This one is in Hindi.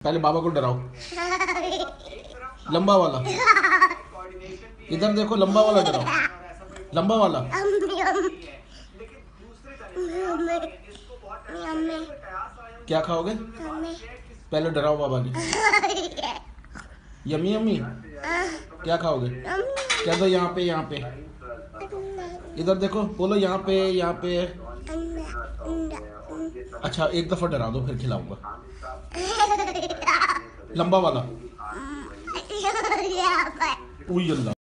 पहले बाबा को डराओ, लंबा वाला। इधर देखो, लंबा वाला डराओ, लंबा वाला। क्या खाओगे? पहले डराओ बाबा की। Yummy yummy. क्या खाओगे? क्या दो यहाँ पे, यहाँ पे। इधर देखो, बोलो यहाँ पे, यहाँ पे। अच्छा, एक दफा डरा दो फिर खिलाऊंगा। लंबा वाला। उई अल्लाह।